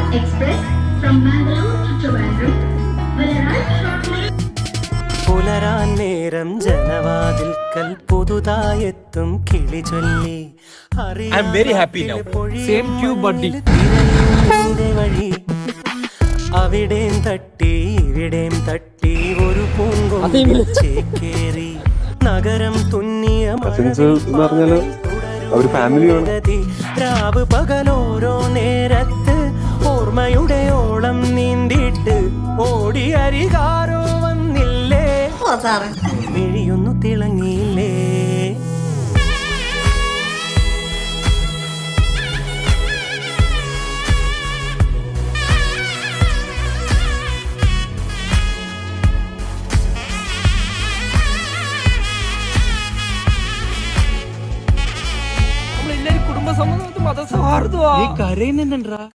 Express from Bangalore to Trivandrum will arrive shortly. പുലരാൻ നേരം ജനവാതിൽക്കൽ പുതുതായെത്തും കിളി ചൊല്ലി I am very happy now. Same to you, buddy. വഴി അവിടേം തട്ടി ഇവിടേം തട്ടി ഒരു പൂങ്കൊമ്പിൽ ചേക്കേറി നഗരം തുന്നിയ രാവ് പകലോരോ നേരത്ത് ഓർമ്മയുടെ ഓളം നീന്തിട്ട് ഓടി അരികാരോ വന്നില്ലേ മിഴിയൊന്നു തിളങ്ങിയില്ലേ. കുടുംബ സമ്മതം മതസൗഹാർദ്ദമാ. കരയുന്നുണ്ടാ